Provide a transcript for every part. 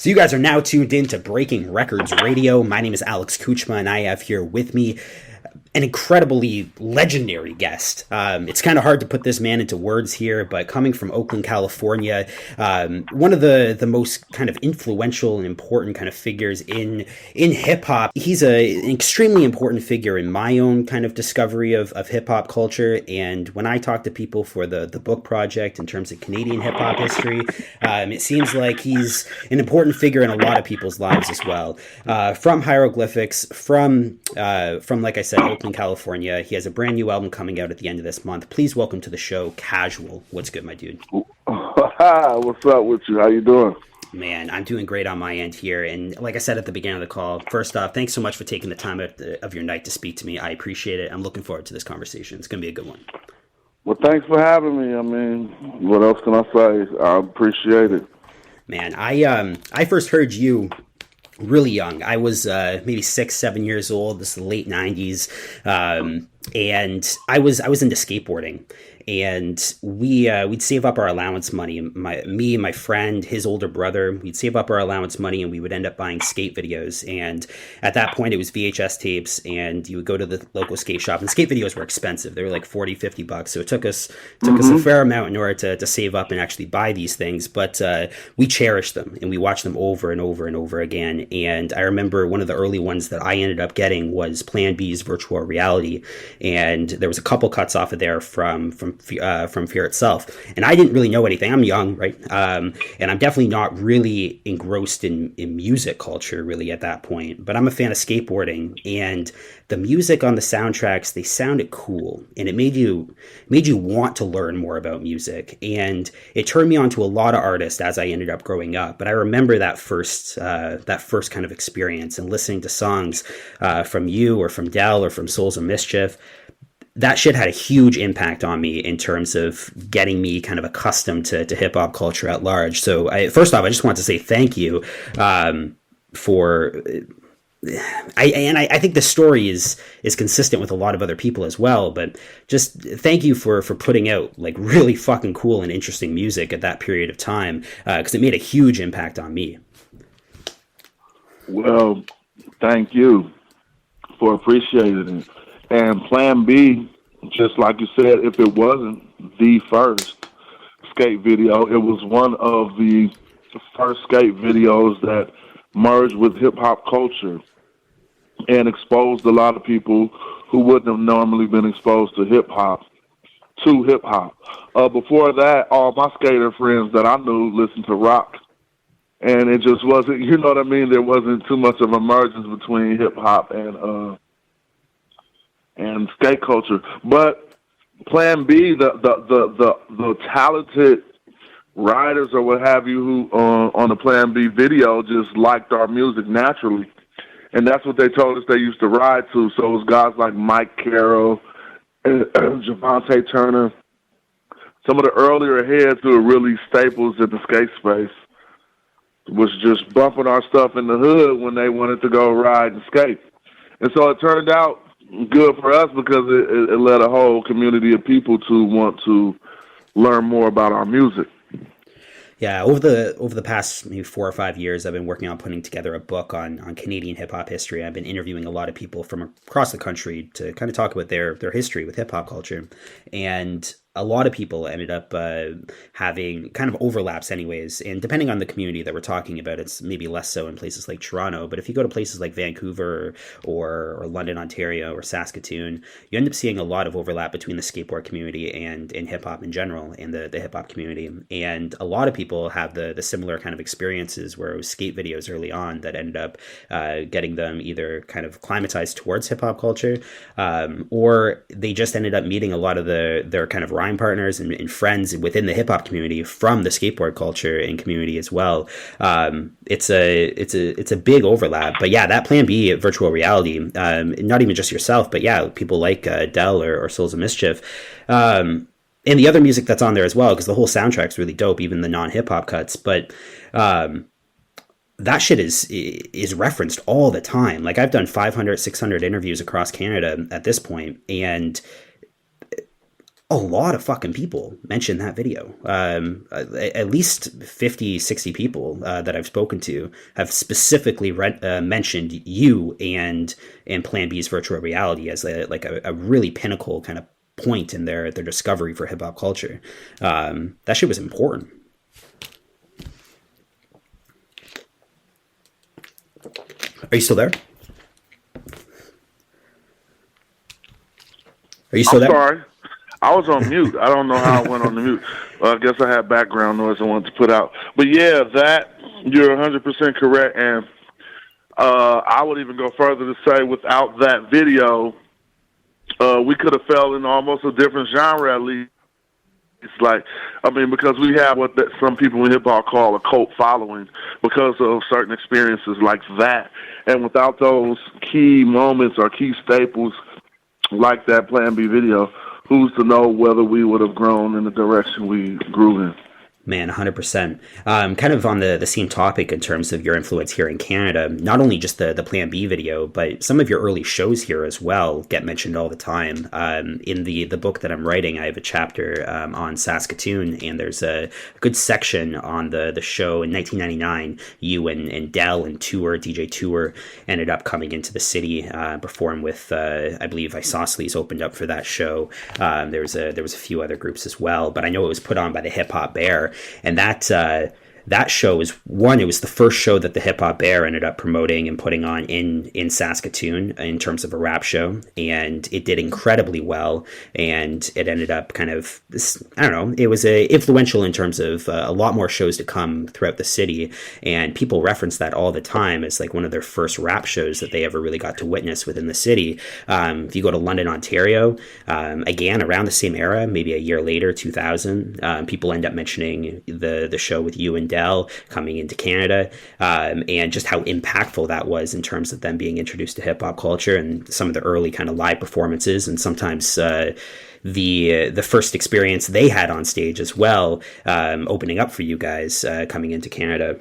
So you guys are now tuned in to Breaking Wreckords Radio. My name is Alex Kuchma, and I have here with me an incredibly legendary guest. It's kind of hard to put this man into words here, but coming from Oakland, California, one of the most kind of influential and important kind of figures in hip hop. He's an extremely important figure in my own kind of discovery of hip hop culture. And when I talk to people for the book project in terms of Canadian hip hop history, it seems like he's an important figure in a lot of people's lives as well. From Hieroglyphics, from like I said, Oakland, California. He has a brand new album coming out at the end of this month. Please welcome to the show, Casual. What's good, my dude? What's up with you? How you doing? Man, I'm doing great on my end here. And like I said at the beginning of the call, first off, thanks so much for taking the time of your night to speak to me. I appreciate it. I'm looking forward to this conversation. It's going to be a good one. Well, thanks for having me. I mean, what else can I say? I appreciate it. Man, I first heard you really young. I was maybe 6-7 years old. This is the late 90s, and I was into skateboarding. And we'd save up our allowance money. Me and my friend, his older brother, we'd save up our allowance money, and we would end up buying skate videos. And at that point, it was VHS tapes, and you would go to the local skate shop. And skate videos were expensive; they were like $40-$50. So it took us a fair amount in order to save up and actually buy these things. But we cherished them, and we watched them over and over and over again. And I remember one of the early ones that I ended up getting was Plan B's Virtual Reality, and there was a couple cuts off of there from Fear itself. And I didn't really know anything. I'm young, right? And I'm definitely not really engrossed in music culture really at that point, but I'm a fan of skateboarding, and the music on the soundtracks, they sounded cool, and it made you want to learn more about music. And it turned me on to a lot of artists as I ended up growing up. But I remember that first kind of experience and listening to songs from you or from Del or from Souls of Mischief. That shit had a huge impact on me in terms of getting me kind of accustomed to hip hop culture at large. So first off, I just want to say thank you for. I think the story is consistent with a lot of other people as well, but just thank you for putting out like really fucking cool and interesting music at that period of time, because it made a huge impact on me. Well, thank you for appreciating it. And Plan B, just like you said, if it wasn't the first skate video, it was one of the first skate videos that merged with hip-hop culture and exposed a lot of people who wouldn't have normally been exposed to hip-hop. Before that, all my skater friends that I knew listened to rock. And it just wasn't, you know what I mean? There wasn't too much of a mergence between hip-hop and skate culture. But Plan B, the talented writers or what have you who on the Plan B video just liked our music naturally. And that's what they told us they used to ride to. So it was guys like Mike Carroll and Javante Turner, some of the earlier heads who were really staples in the skate space, was just bumping our stuff in the hood when they wanted to go ride and skate. And so it turned out good for us because it led a whole community of people to want to learn more about our music. Yeah, over the past maybe 4 or 5 years, I've been working on putting together a book on Canadian hip hop history. I've been interviewing a lot of people from across the country to kind of talk about their history with hip hop culture, and a lot of people ended up having kind of overlaps anyways. And depending on the community that we're talking about, it's maybe less so in places like Toronto. But if you go to places like Vancouver or London, Ontario, or Saskatoon, you end up seeing a lot of overlap between the skateboard community and hip hop in general and the hip hop community. And a lot of people have the similar kind of experiences where it was skate videos early on that ended up getting them either kind of climatized towards hip hop culture, or they just ended up meeting a lot of their kind of rhyme partners and friends within the hip hop community from the skateboard culture and community as well. It's a big overlap. But yeah, that Plan B virtual reality, not even just yourself, but yeah, people like Del or Souls of Mischief. And the other music that's on there as well, because the whole soundtrack's really dope, even the non-hip hop cuts. But that shit is referenced all the time. Like I've done 500, 600 interviews across Canada at this point, and a lot of fucking people mentioned that video. At least 50, 60 people that I've spoken to have specifically mentioned you and Plan B's virtual reality as a really pinnacle kind of point in their discovery for hip hop culture. That shit was important. Are you still there? Are you still there? Sorry. I was on mute. I don't know how I went on the mute. I guess I had background noise I wanted to put out. But yeah, you're 100% correct. And I would even go further to say without that video, we could have fell in almost a different genre at least. It's like, because we have what some people in hip-hop call a cult following because of certain experiences like that. And without those key moments or key staples like that Plan B video, who's to know whether we would have grown in the direction we grew in? Man, 100%. Kind of on the same topic in terms of your influence here in Canada, not only just the Plan B video, but some of your early shows here as well get mentioned all the time. In the book that I'm writing, I have a chapter on Saskatoon, and there's a good section on the show in 1999. You and Dell and DJ Tour ended up coming into the city, perform with, I believe, Isosceles opened up for that show. There was a few other groups as well, but I know it was put on by the Hip Hop Bear. And that show was it was the first show that the Hip Hop Bear ended up promoting and putting on in Saskatoon in terms of a rap show, and it did incredibly well, and it ended up kind of, I don't know, it was influential in terms of a lot more shows to come throughout the city, and people reference that all the time as like one of their first rap shows that they ever really got to witness within the city. If you go to London, Ontario, again around the same era, maybe a year later, 2000, people end up mentioning the show with you and Dell coming into Canada, and just how impactful that was in terms of them being introduced to hip hop culture and some of the early kind of live performances, and sometimes the first experience they had on stage as well, opening up for you guys coming into Canada.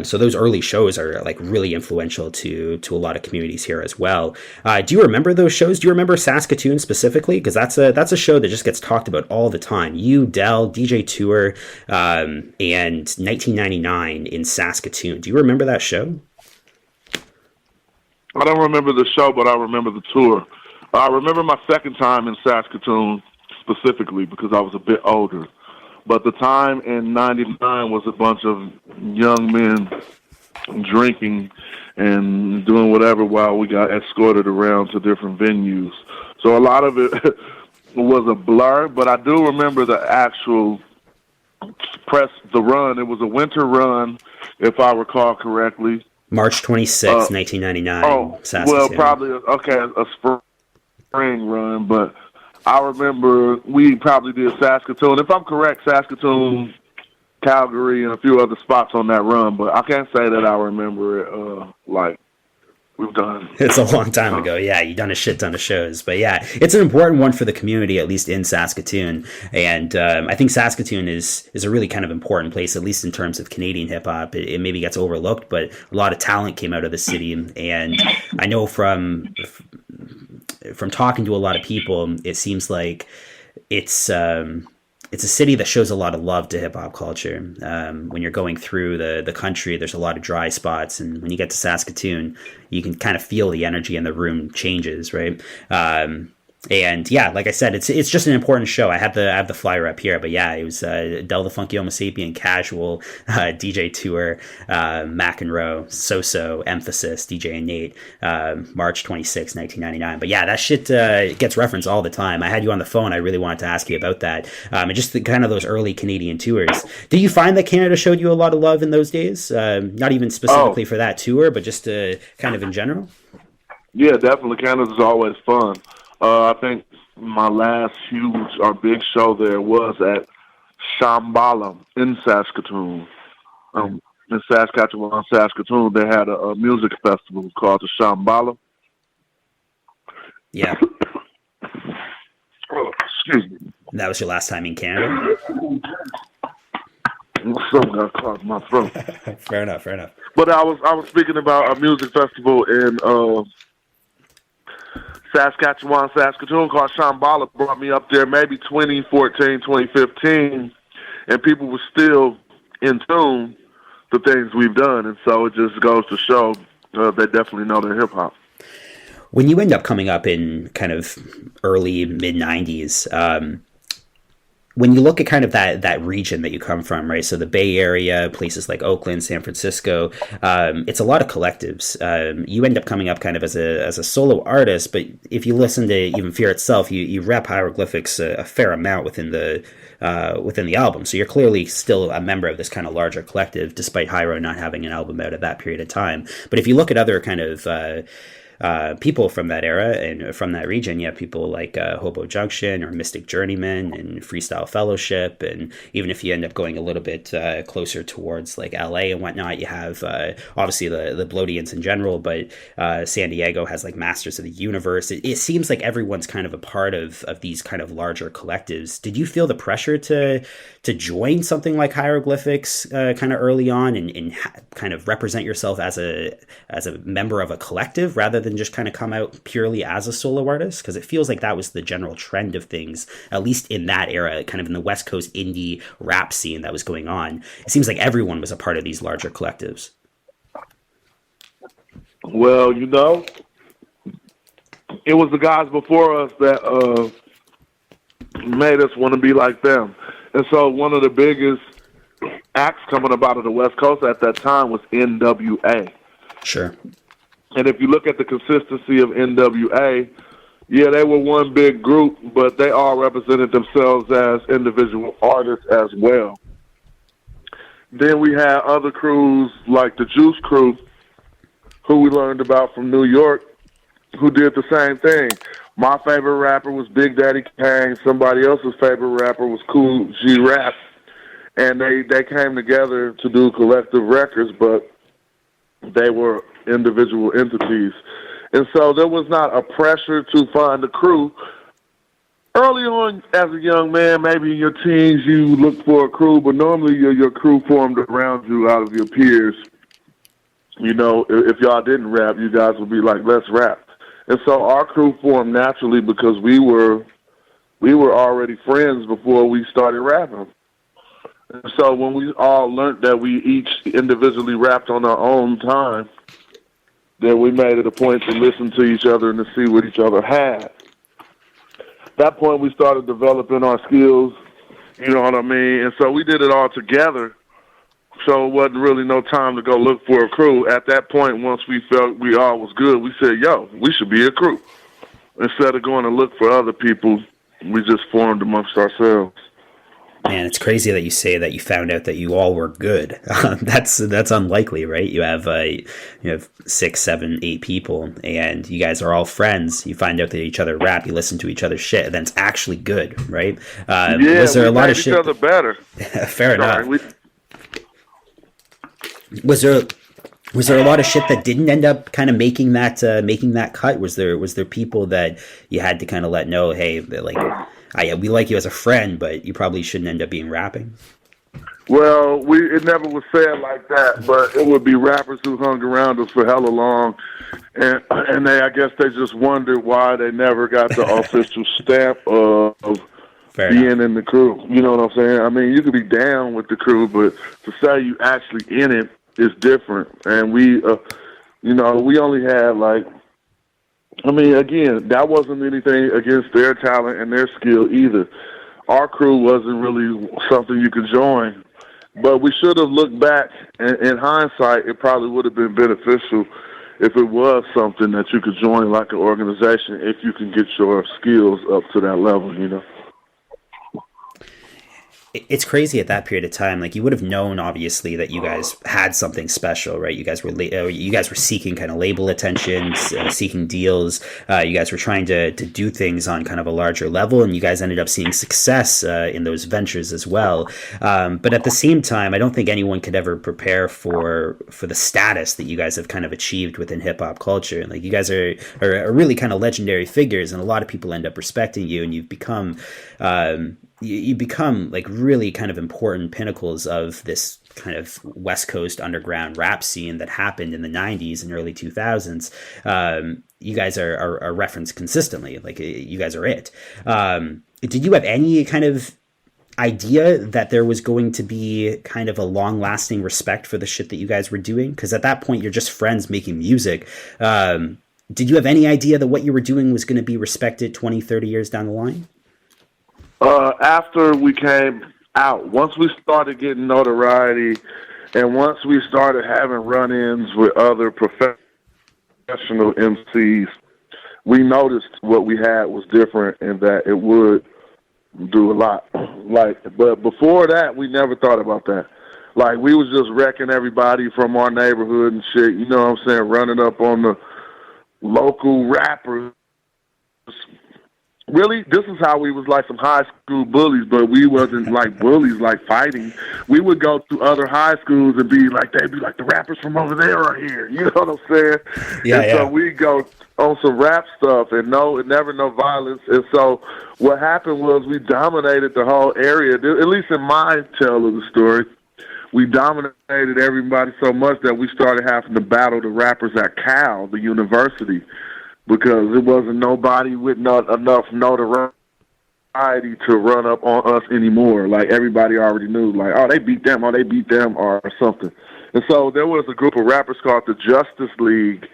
So those early shows are like really influential to a lot of communities here as well. Do you remember those shows? Do you remember Saskatoon specifically? Because that's a show that just gets talked about all the time. You, Dell, DJ Tour, and 1999 in Saskatoon. Do you remember that show? I don't remember the show, but I remember the tour. I remember my second time in Saskatoon specifically because I was a bit older. But the time in 99 was a bunch of young men drinking and doing whatever while we got escorted around to different venues. So a lot of it was a blur, but I do remember the actual the run. It was a winter run, if I recall correctly. March 26, 1999. Oh, Saskatoon. Well, probably, a spring run, but I remember we probably did Saskatoon. If I'm correct, Saskatoon, Calgary, and a few other spots on that run, but I can't say that I remember it like we've done. It's a long time ago. Yeah, you've done a shit ton of shows. But yeah, it's an important one for the community, at least in Saskatoon. And I think Saskatoon is a really kind of important place, at least in terms of Canadian hip-hop. It maybe gets overlooked, but a lot of talent came out of the city. And I know from talking to a lot of people, it seems like it's a city that shows a lot of love to hip hop culture. When you're going through the country, there's a lot of dry spots, and when you get to Saskatoon, you can kind of feel the energy in the room changes, right? And yeah, like I said, it's just an important show. I have the flyer up here, but yeah, it was Del the Funkee Homosapien, Casual, DJ Tour, Mac and Row, So, Emphasis, DJ and Nate, March 26, 1999. But yeah, that shit gets referenced all the time. I had you on the phone. I really wanted to ask you about that. And just kind of those early Canadian tours. Did you find that Canada showed you a lot of love in those days? Not even specifically for that tour, but just kind of in general? Yeah, definitely. Canada's always fun. I think my last huge or big show there was at Shambhala in Saskatoon. In Saskatchewan, they had a music festival called the Shambhala. Yeah. Oh, excuse me. That was your last time in Canada? Something got caught in my throat. Fair enough. But I was speaking about a music festival in Saskatchewan, Saskatoon, called Shambhala, brought me up there maybe 2014, 2015, and people were still in tune to things we've done. And so it just goes to show they definitely know their hip-hop. When you end up coming up in kind of early, mid-90s, when you look at kind of that region that you come from, right? So the Bay Area, places like Oakland, San Francisco, it's a lot of collectives. You end up coming up kind of as a solo artist, but if you listen to even Fear itself, you rep Hieroglyphics a fair amount within the album. So you're clearly still a member of this kind of larger collective, despite Heiro not having an album out at that period of time. But if you look at other kind of people from that era and from that region, you have people like Hobo Junction or Mystic Journeyman and Freestyle Fellowship, and even if you end up going a little bit closer towards like LA and whatnot, you have obviously the Bloodians in general, but San Diego has like Masters of the Universe. It seems like everyone's kind of a part of these kind of larger collectives. Did you feel the pressure to join something like Hieroglyphics kind of early on and kind of represent yourself as a member of a collective rather than just kind of come out purely as a solo artist? Because it feels like that was the general trend of things, at least in that era, kind of in the West Coast indie rap scene that was going on. It seems like everyone was a part of these larger collectives. Well, you know, it was the guys before us that made us want to be like them. And so one of the biggest acts coming up out of the West Coast at that time was NWA. Sure. And if you look at the consistency of NWA, yeah, they were one big group, but they all represented themselves as individual artists as well. Then we had other crews like the Juice Crew, who we learned about from New York, who did the same thing. My favorite rapper was Big Daddy Kane. Somebody else's favorite rapper was Cool G Rap. And they came together to do collective records, but they were individual entities. And so there was not a pressure to find a crew. Early on, as a young man, maybe in your teens, you look for a crew, but normally your crew formed around you out of your peers. You know, if y'all didn't rap, you guys would be like, let's rap. And so our crew formed naturally because we were already friends before we started rapping. And so when we all learned that we each individually rapped on our own time, then we made it a point to listen to each other and to see what each other had. At that point, we started developing our skills, you know what I mean? And so we did it all together, so it wasn't really no time to go look for a crew. At that point, once we felt we all was good, we said, yo, we should be a crew. Instead of going to look for other people, we just formed amongst ourselves. Man, it's crazy that you say that you found out that you all were good. That's unlikely, right? You have 6, 7, 8 people, and you guys are all friends. You find out that each other rap, you listen to each other's shit, and then it's actually good, right? Yeah, was there a lot of shit? Each other better. Fair enough. Was there a lot of shit that didn't end up kind of making that cut? Was there people that you had to kind of let know, hey, like, we like you as a friend, but you probably shouldn't end up being rapping? Well, it never was said like that, but it would be rappers who hung around us for hella long, and I guess they just wondered why they never got the official stamp of Fair being enough. in the crew. You know what I'm saying? I mean, you could be down with the crew, but to say you actually in it is different. And we only had again, that wasn't anything against their talent and their skill either. Our crew wasn't really something you could join. But we should have looked back, and in hindsight, it probably would have been beneficial if it was something that you could join like an organization if you can get your skills up to that level, you know. It's crazy at that period of time. Like, you would have known, obviously, that you guys had something special, right? You guys were seeking kind of label attention, seeking deals. You guys were trying to do things on kind of a larger level, and you guys ended up seeing success in those ventures as well. But at the same time, I don't think anyone could ever prepare for the status that you guys have kind of achieved within hip hop culture. Like, you guys are really kind of legendary figures, and a lot of people end up respecting you, and you've become you become like really kind of important pinnacles of this kind of West Coast underground rap scene that happened in the 90s and early 2000s. You guys are referenced consistently. Like, you guys are it. Did you have any kind of idea that there was going to be kind of a long lasting respect for the shit that you guys were doing? Because at that point, you're just friends making music. Did you have any idea that what you were doing was going to be respected 20, 30 years down the line? After we came out, once we started getting notoriety and once we started having run-ins with other professional MCs, we noticed what we had was different and that it would do a lot. But before that, we never thought about that. Like, we was just wrecking everybody from our neighborhood and shit, you know what I'm saying, running up on the local rappers. Really, this is how we was like some high school bullies, but we wasn't like bullies, like fighting. We would go to other high schools and be like, they'd be like, the rappers from over there are here. You know what I'm saying? Yeah. So we go on some rap stuff and never no violence. And so what happened was we dominated the whole area. At least in my tale of the story, we dominated everybody so much that we started having to battle the rappers at Cal, the university, because it wasn't nobody with not enough notoriety to run up on us anymore. Like, everybody already knew, like, oh, they beat them, or something. And so there was a group of rappers called the Justice League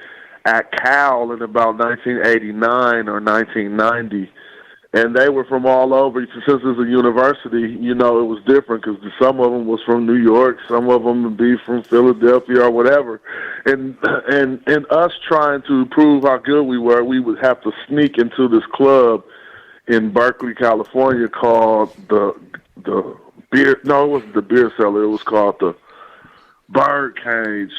at Cal in about 1989 or 1990. And they were from all over. Since it's a university, you know, it was different because some of them was from New York, some of them would be from Philadelphia or whatever. And us trying to prove how good we were, we would have to sneak into this club in Berkeley, California called the beer. No, it wasn't the beer cellar. It was called the Bird Cage.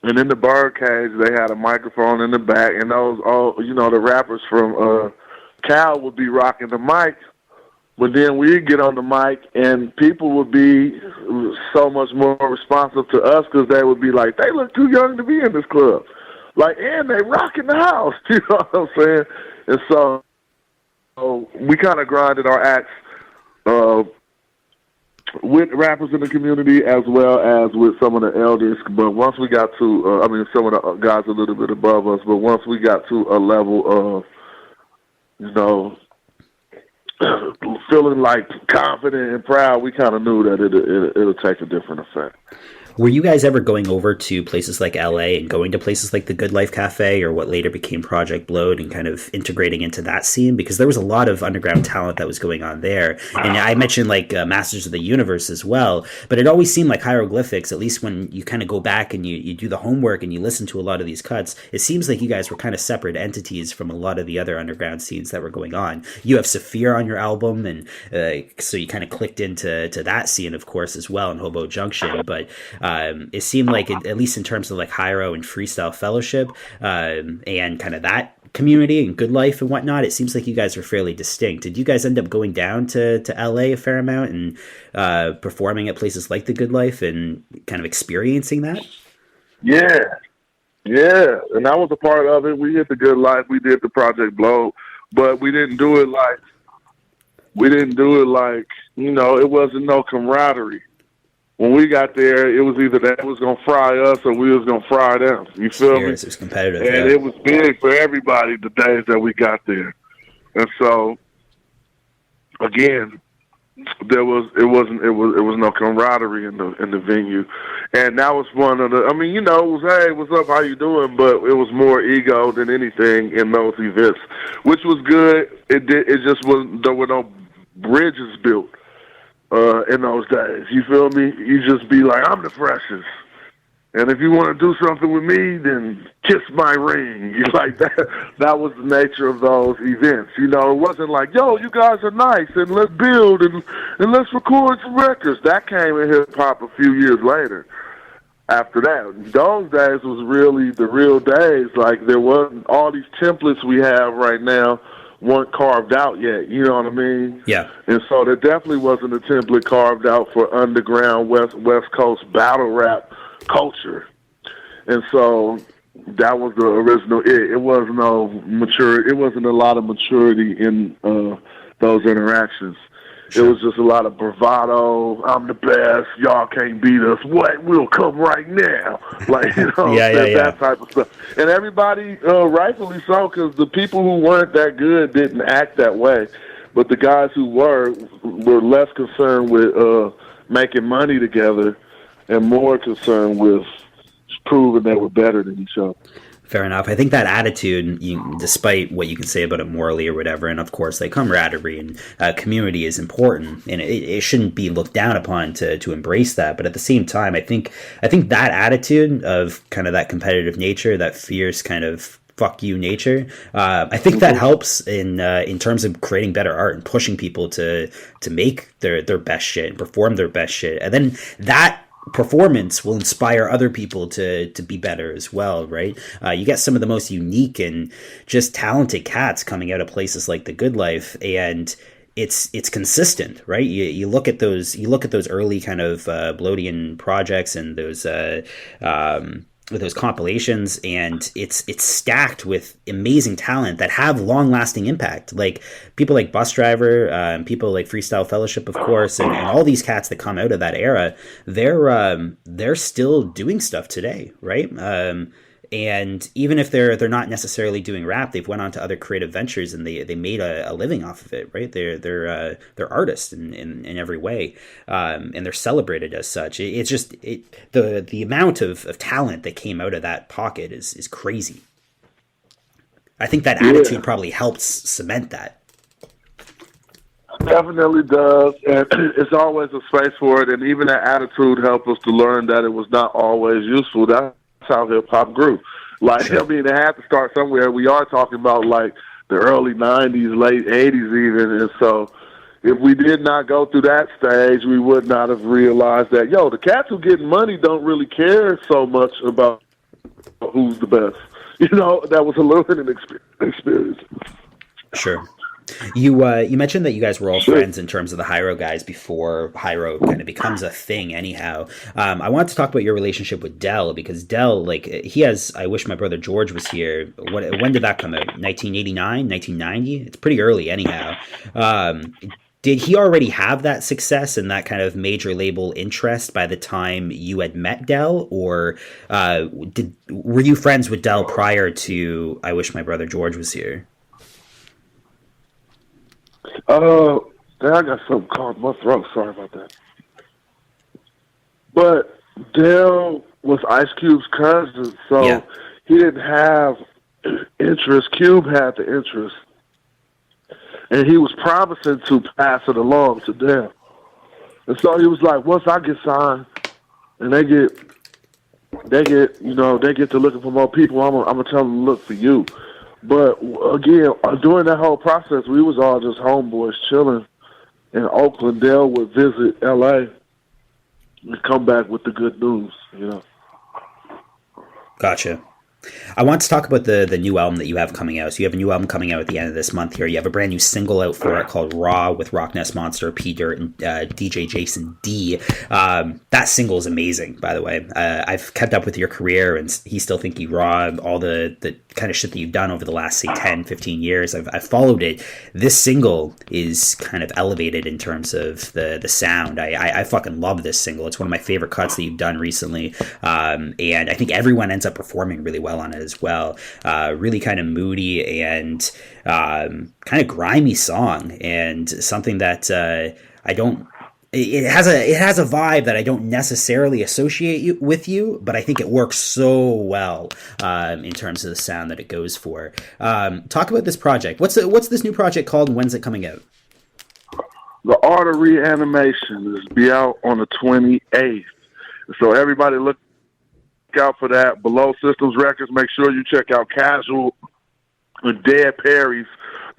And in the Bird Cage, they had a microphone in the back, and those the rappers from Cal would be rocking the mic, but then we'd get on the mic and people would be so much more responsive to us because they would be like, they look too young to be in this club. Like, and they rocking the house, you know what I'm saying? And so we kind of grinded our acts with rappers in the community as well as with some of the elders. But once we got to, some of the guys a little bit above us, but once we got to a level of, feeling like confident and proud, we kind of knew that it'll take a different effect. Were you guys ever going over to places like LA and going to places like the Good Life Cafe or what later became Project Blowed and kind of integrating into that scene? Because there was a lot of underground talent that was going on there. And I mentioned like Masters of the Universe as well, but it always seemed like Hieroglyphics, at least when you kind of go back and you do the homework and you listen to a lot of these cuts, it seems like you guys were kind of separate entities from a lot of the other underground scenes that were going on. You have Saafir on your album, and so you kind of clicked into that scene, of course, as well in Hobo Junction, but it seemed like, at least in terms of like Heiro and Freestyle Fellowship and kind of that community and Good Life and whatnot, it seems like you guys are fairly distinct. Did you guys end up going down to LA a fair amount and performing at places like the Good Life and kind of experiencing that? Yeah, and that was a part of it. We hit the Good Life, we did the Project Blow, but we didn't do it like, it wasn't no camaraderie. When we got there, it was either that was going to fry us or we was going to fry them. You feel me? It was competitive. And it was big for everybody the days that we got there. And so, again, it was no camaraderie in the venue. And that was one of the, it was, hey, what's up, how you doing? But it was more ego than anything in those events, which was good. It just wasn't, there were no bridges built. In those days, you feel me? You just be like, I'm the freshest, and if you want to do something with me, then kiss my ring. You like that? That was the nature of those events. It wasn't like, yo, you guys are nice, and let's build and let's record some records. That came in hip hop a few years later. After that, those days was really the real days. Like, there wasn't all these templates we have right now. Weren't carved out yet, you know what I mean? Yeah. And so there definitely wasn't a template carved out for underground West Coast battle rap culture. And so that was the original it. It wasn't no mature. It wasn't a lot of maturity in those interactions. It was just a lot of bravado. I'm the best. Y'all can't beat us. What? We'll come right now. Like, that type of stuff. And everybody, rightfully so, because the people who weren't that good didn't act that way. But the guys who were less concerned with making money together and more concerned with proving they were better than each other. Fair enough. I think that attitude, despite what you can say about it morally or whatever, and of course, like camaraderie and community is important, and it shouldn't be looked down upon to embrace that. But at the same time, I think that attitude of kind of that competitive nature, that fierce kind of fuck you nature, I think that helps in terms of creating better art and pushing people to make their best shit and perform their best shit, and then that performance will inspire other people to be better as well, right? You get some of the most unique and just talented cats coming out of places like The Good Life, and it's consistent, right? You look at those early kind of Bloodian projects and those compilations, and it's stacked with amazing talent that have long-lasting impact, like people like Bus Driver, people like Freestyle Fellowship, of course, and all these cats that come out of that era. They're still doing stuff today, right? And even if they're not necessarily doing rap, they've went on to other creative ventures and they made a living off of it, right? They're artists in every way, and they're celebrated as such. It's just the amount of talent that came out of that pocket is crazy. I think that attitude probably helps cement that. Definitely does, and it's always a space for it. And even that attitude helped us to learn that it was not always useful. That's how hip hop grew. Like, sure. I mean, they had to start somewhere. We are talking about like the early '90s, late '80s, even. And so, if we did not go through that stage, we would not have realized that the cats who getting money don't really care so much about who's the best. That was a learning experience. Sure. You mentioned that you guys were all friends in terms of the Heiro guys before Heiro kind of becomes a thing anyhow. I wanted to talk about your relationship with Del, because Del, like, he has I Wish My Brother George Was Here. When did that come out? 1989, 1990? It's pretty early anyhow. Did he already have that success and that kind of major label interest by the time you had met Del, or were you friends with Del prior to I Wish My Brother George Was Here? I got something caught in my throat. Sorry about that. But Dale was Ice Cube's cousin, so he didn't have interest. Cube had the interest, and he was promising to pass it along to Dale. And so he was like, once I get signed, and they get to looking for more people, I'm gonna tell them to look for you. But again, during that whole process, we was all just homeboys chilling in Oakland. Dale would visit L.A. and come back with the good news, Gotcha. I want to talk about the new album that you have coming out. So you have a new album coming out at the end of this month here. You have a brand new single out for it called Raw with Rock Nest Monster, P Dirt, and DJ Jason D. That single is amazing, by the way. I've kept up with your career, and he still think you raw, all the kind of shit that you've done over the last, say, 10, 15 years. I've followed it. This single is kind of elevated in terms of the sound. I fucking love this single. It's one of my favorite cuts that you've done recently. And I think everyone ends up performing really well on it as well. Really kind of moody and kind of grimy song, and something that it has a vibe that I don't necessarily associate with you, but I think it works so well in terms of the sound that it goes for. Talk about this project. What's this new project called, and when's it coming out? The Art of Reanimation is be out on the 28th. So everybody look out for that. Below Systems Records, make sure you check out Casual and Dead Perry's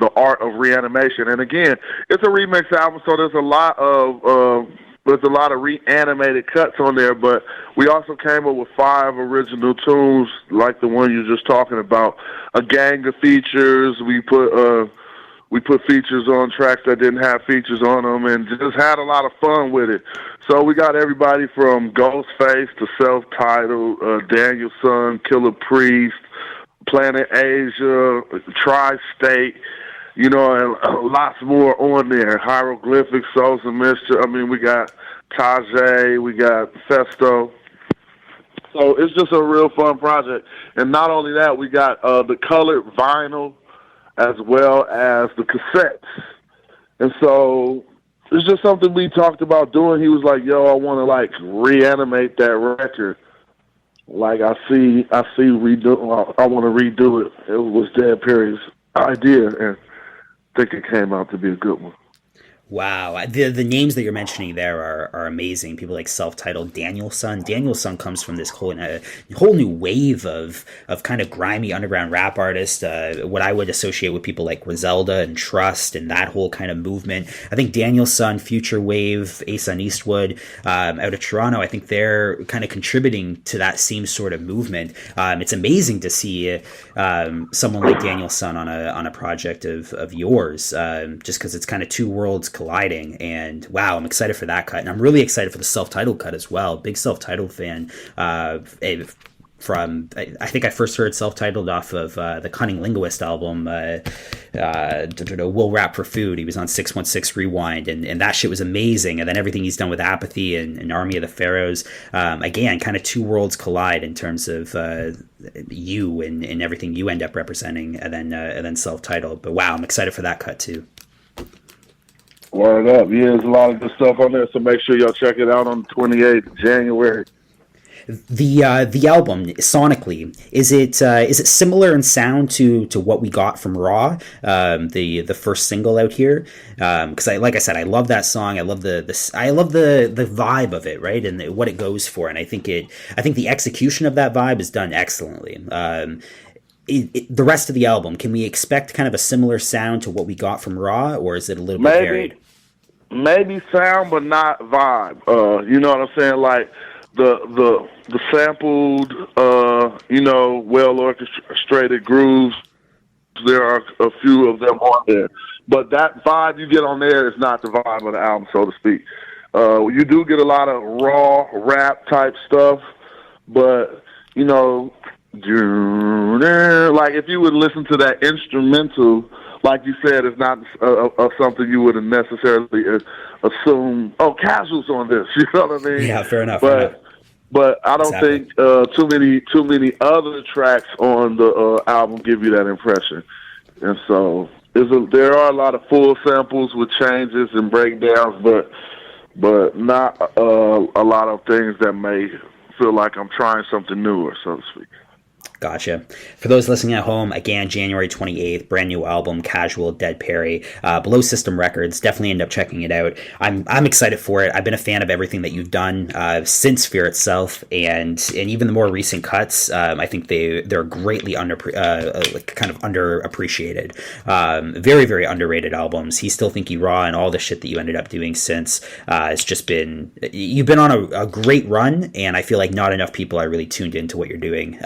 The Art of Reanimation. And again, it's a remix album, so there's a lot of reanimated cuts on there, but we also came up with 5 original tunes like the one you're just talking about. A gang of features. We put features on tracks that didn't have features on them, and just had a lot of fun with it. So we got everybody from Ghostface to Self-Titled, Daniel Son, Killer Priest, Planet Asia, Tri-State. and lots more on there. Hieroglyphics, Souls of Mischief. I mean, we got Tajay, we got Festo. So it's just a real fun project. And not only that, we got the colored vinyl as well as the cassettes. And so it's just something we talked about doing. He was like, yo, I want to, like, reanimate that record. Like, I want to redo it. It was Dead Perry's idea, and I think it came out to be a good one. Wow, the names that you're mentioning there are amazing. People like Self-Titled, Danielson. Danielson comes from this whole new wave of kind of grimy underground rap artists. What I would associate with people like Griselda and Trust and that whole kind of movement. I think Danielson, Future Wave, Asan Eastwood, out of Toronto. I think they're kind of contributing to that same sort of movement. It's amazing to see someone like Danielson on a project of yours, just because it's kind of two worlds colliding. And wow, I'm excited for that cut, and I'm really excited for the Self-Titled cut as well. Big Self-Titled fan. From I think I first heard Self-Titled off of the Cunning Linguist album, Will Rap for Food. He was on 616 Rewind, and that shit was amazing. And then everything he's done with Apathy and Army of the Pharaohs, again, kind of two worlds collide in terms of you and everything you end up representing, and then Self-Titled. But wow, I'm excited for that cut too. Word up. Yeah, there's a lot of good stuff on there, so make sure y'all check it out on the 28th of January. The album sonically, is it similar in sound to what we got from Raw, the first single out here? Because like I said, I love that song. I love the vibe of it, right, and what it goes for. And I think the execution of that vibe is done excellently. The rest of the album, can we expect kind of a similar sound to what we got from Raw, or is it a little bit varied? Maybe sound, but not vibe. You know what I'm saying? Like the sampled, well orchestrated grooves. There are a few of them on there, but that vibe you get on there is not the vibe of the album, so to speak. You do get a lot of raw rap type stuff, but like if you would listen to that instrumental, like you said, it's not something you wouldn't necessarily assume. Oh, Casual's on this, you know what I mean? Yeah, fair enough. But I don't think too many other tracks on the album give you that impression, and so there are a lot of full samples with changes and breakdowns, but not a lot of things that may feel like I'm trying something newer, so to speak. Gotcha. For those listening at home, again, January 28th, brand new album, Casual, Dead Perry, Below System Records. Definitely end up checking it out. I'm excited for it. I've been a fan of everything that you've done since Fear itself, and even the more recent cuts. I think they're greatly kind of underappreciated. Very, very underrated albums. He Still Think You Raw and all the shit that you ended up doing since. It's just been, you've been on a great run, and I feel like not enough people are really tuned into what you're doing.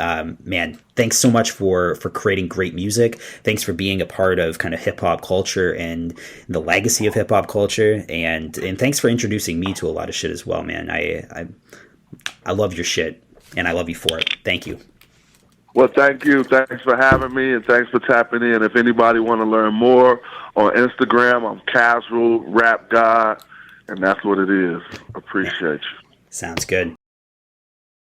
Man, thanks so much for creating great music. Thanks for being a part of kind of hip hop culture and the legacy of hip hop culture, and thanks for introducing me to a lot of shit as well, man. I love your shit, and I love you for it. Thank you. Well, thank you. Thanks for having me, and thanks for tapping in. If anybody want to learn more on Instagram, I'm Casual Rap God, and that's what it is. Appreciate you. Sounds good.